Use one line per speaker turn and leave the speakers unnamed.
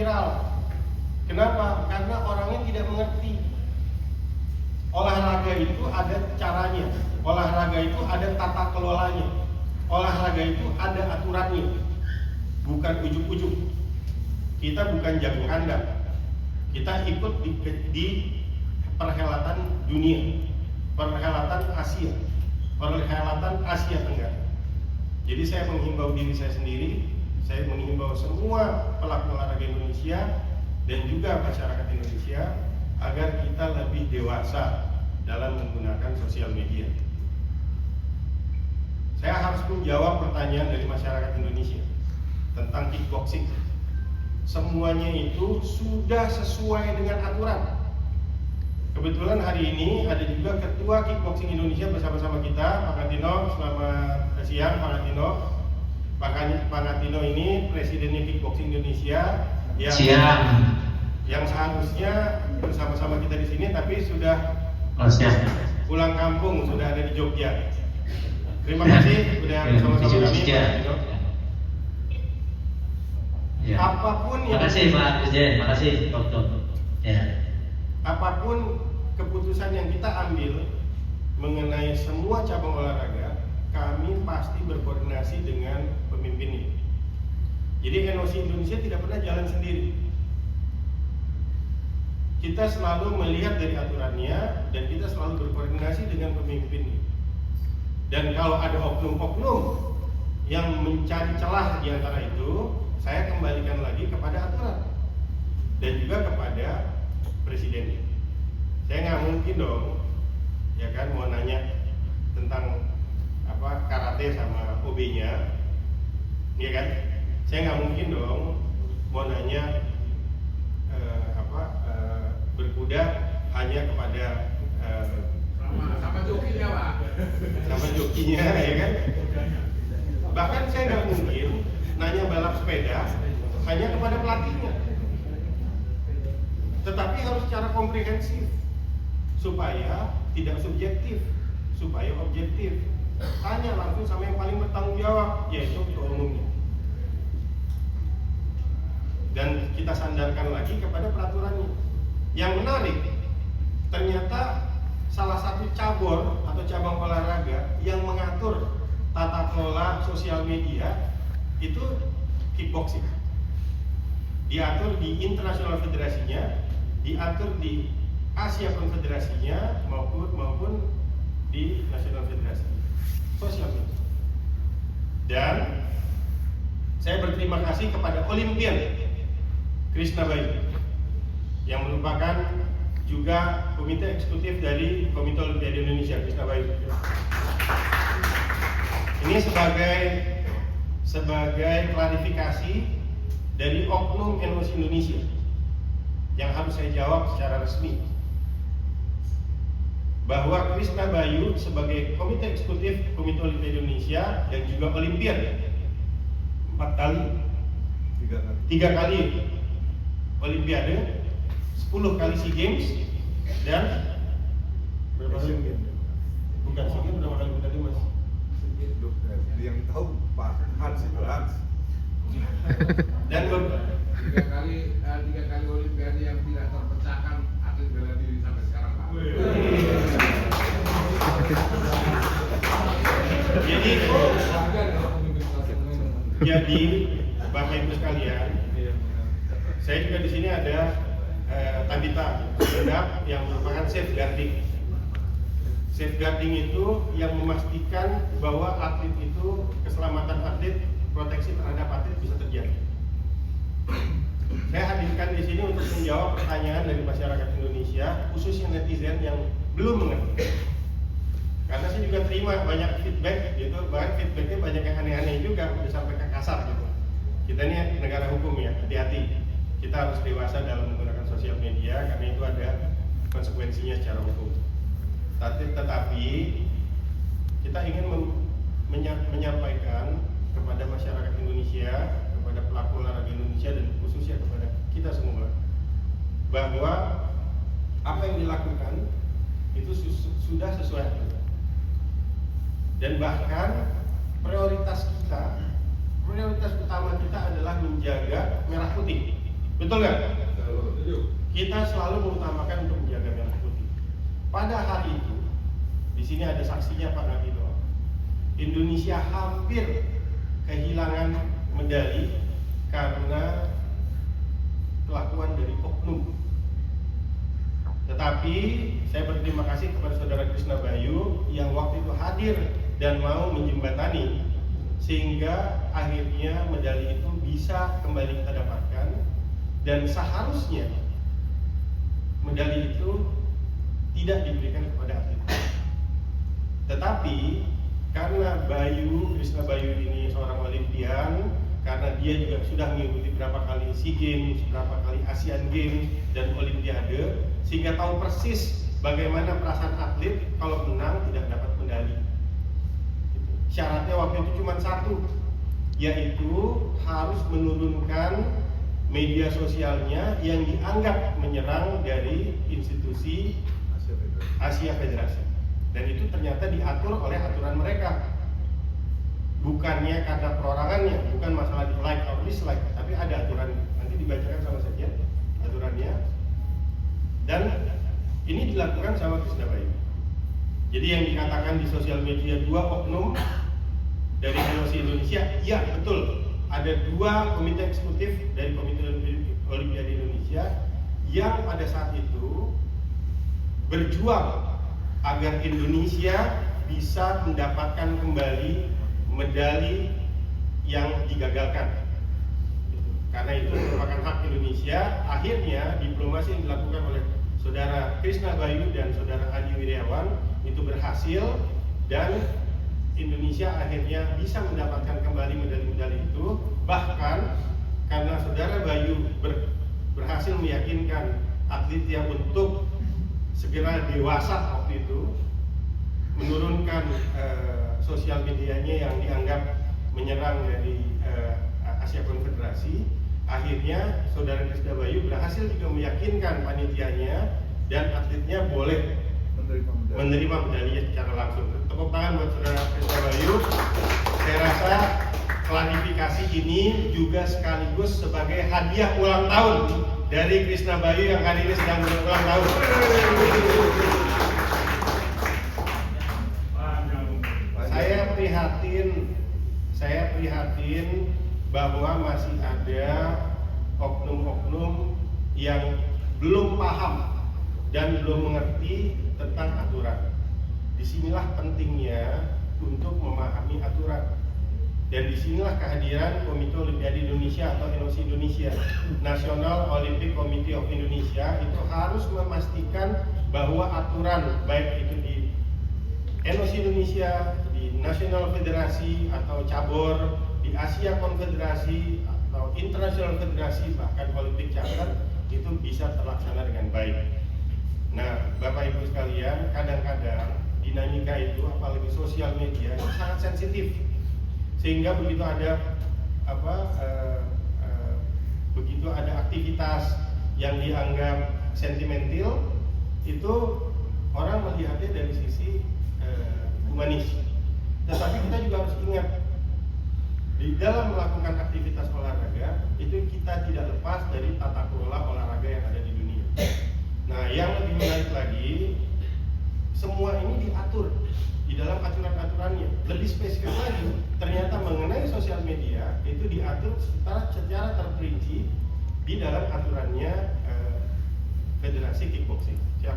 viral. Kenapa? Karena orangnya tidak mengerti. Olahraga itu ada caranya, olahraga itu ada tata kelolanya, olahraga itu ada aturannya, bukan ujuk-ujuk. Kita bukan jago kandang, kita ikut di perhelatan dunia, perhelatan Asia Tenggara. Jadi saya menghimbau diri saya sendiri, saya menghimbau semua pelaku olahraga Indonesia dan juga masyarakat Indonesia agar kita lebih dewasa dalam menggunakan sosial media. Saya harus menjawab pertanyaan dari masyarakat Indonesia tentang kickboxing. Semuanya itu sudah sesuai dengan aturan. Kebetulan hari ini ada juga Ketua Kickboxing Indonesia bersama-sama kita, Pak Katino. Selamat siang, Pak Katino. Pak Katino ini Presidennya Kickboxing Indonesia yang seharusnya bersama-sama kita di sini, tapi sudah pulang kampung, sudah ada di Jogja. Terima kasih sudah bersama-sama kami, Pak Katino.
Ya.
Apapun yang
makasih Pak Presiden, makasih Dokter. Ya.
Apapun keputusan yang kita ambil mengenai semua cabang olahraga, kami pasti berkoordinasi dengan pemimpinnya. Jadi NOC Indonesia tidak pernah jalan sendiri. Kita selalu melihat dari aturannya dan kita selalu berkoordinasi dengan pemimpinnya. Dan kalau ada oknum-oknum yang mencari celah di antara itu, saya kembalikan lagi kepada aturan dan juga kepada presidennya. Saya nggak mungkin dong, ya kan, mau nanya tentang apa karate sama OB-nya, ya kan? Saya nggak mungkin dong mau nanya berkuda hanya kepada
sama jokinya, Pak.
Sama jokinya, ya kan? Bahkan saya nggak mungkin nanya balap sepeda hanya kepada pelatihnya. Tetapi harus secara komprehensif supaya tidak subjektif, supaya objektif. Tanya langsung sama yang paling bertanggung jawab, yaitu ketua umumnya. Dan kita sandarkan lagi kepada peraturannya. Yang menarik, ternyata salah satu cabur atau cabang olahraga yang mengatur tata kelola sosial media itu kickboxing. Diatur di internasional federasinya, diatur di Asia Konfederasinya maupun di nasional federasi sosial media. Dan saya berterima kasih kepada Olimpian Krishna Bayu yang merupakan juga komite eksekutif dari Komite Olimpiade Indonesia, Krishna Bayu. Ini sebagai klarifikasi dari oknum NOC Indonesia yang harus saya jawab secara resmi, bahwa Krishna Bayu sebagai komite eksekutif Komite Olimpiade Indonesia dan juga Olimpian 3 kali Olimpiade, 10 kali SEA Games, dan berapa kali? Bukan SEA Games, berapa kali tadi Mas?
Yang tahu Pak Hans itu Hans.
Dan
3 kali Olimpiade yang tidak terpecahkan atlet bela diri sampai sekarang, Pak.
Jadi Bapak Ibu sekalian, saya juga di sini ada Tabita Sedap yang merupakan safeguarding. Safeguarding itu yang memastikan bahwa atlet itu, keselamatan atlet, proteksi terhadap atlet bisa terjadi. Saya hadirkan di sini untuk menjawab pertanyaan dari masyarakat Indonesia, khususnya netizen yang belum mengerti. Karena saya juga terima banyak feedback, gitu, bahkan feedbacknya banyak yang aneh-aneh juga, udah sampai ke kasar gitu. Kita ini negara hukum ya, hati-hati. Kita harus dewasa dalam menggunakan sosial media karena itu ada konsekuensinya secara hukum. Tetapi kita ingin menyampaikan kepada masyarakat Indonesia, kepada pelaku olahraga Indonesia dan khususnya kepada kita semua, bahwa apa yang dilakukan itu sudah sesuai aturan. Dan bahkan prioritas utama kita adalah menjaga merah putih. Betul nggak?
Setuju.
Kita selalu mengutamakan untuk menjaga merah putih. Pada hari itu, di sini ada saksinya Pak Nabilo. Indonesia hampir kehilangan medali karena kelakuan dari oknum. Tetapi saya berterima kasih kepada Saudara Krisna Bayu yang waktu itu hadir dan mau menjembatani sehingga akhirnya medali itu bisa kembali kita dapatkan, dan seharusnya medali itu tidak diberikan kepada atlet. Tetapi karena Krisna Bayu ini seorang olimpian, karena dia juga sudah mengikuti berapa kali SEA Games, berapa kali Asian Games dan Olimpiade, sehingga tahu persis bagaimana perasaan atlet kalau menang tidak dapat medali. Syaratnya waktu itu cuma satu, yaitu harus menurunkan media sosialnya yang dianggap menyerang dari institusi Asia Federasi. Dan itu ternyata diatur oleh aturan mereka. Bukannya karena perorangannya, bukan masalah di like or dislike, tapi ada aturan. Nanti dibacakan sama saja aturannya. Dan ini dilakukan sama Krisna Bayu. Jadi yang dikatakan di sosial media 2 oknum dari NOC Indonesia, ya betul. Ada 2 komite eksekutif dari Komite Olimpiade Indonesia yang pada saat itu berjuang agar Indonesia bisa mendapatkan kembali medali yang digagalkan. Karena itu merupakan hak Indonesia. Akhirnya diplomasi yang dilakukan oleh Saudara Krisna Bayu dan Saudara Adi Wirjawan itu berhasil, dan Indonesia akhirnya bisa mendapatkan kembali medali-medali itu. Bahkan karena Saudara Bayu berhasil meyakinkan atletnya untuk segera dewasa waktu itu, menurunkan sosial medianya yang dianggap menyerang dari Asia Konfederasi. Akhirnya Saudara Krisna Bayu berhasil juga meyakinkan panitianya dan atletnya boleh menerima medalinya secara langsung. Tepuk tangan buat Saudara Krisna Bayu. Saya rasa klarifikasi ini juga sekaligus sebagai hadiah ulang tahun dari Krisna Bayu yang hari ini sedang berulang tahun. Saya prihatin bahwa masih ada oknum-oknum yang belum paham dan belum mengerti tentang aturan. Disinilah pentingnya untuk memahami aturan. Dan disinilah kehadiran Komite Olimpiade Indonesia atau NOC Indonesia, National Olympic Committee of Indonesia, itu harus memastikan bahwa aturan baik itu di NOC Indonesia, di National Federasi atau cabur, di Asia Konfederasi atau International Federasi, bahkan Olympic Charter, itu bisa terlaksana dengan baik. Nah, Bapak Ibu sekalian, kadang-kadang dinamika itu, apalagi sosial media, itu sangat sensitif, sehingga begitu ada begitu ada aktivitas yang dianggap sentimental, itu orang melihatnya dari sisi humanis. Tetapi kita juga harus ingat, di dalam melakukan aktivitas olahraga itu kita tidak lepas dari tata kelola olahraga yang ada di dunia. Nah, yang lebih menarik lagi, semua ini diatur di dalam aturan-aturannya. Lebih spesifik lagi, ternyata mengenai sosial media itu diatur secara terperinci di dalam aturannya Federasi Kickboxing. Silakan.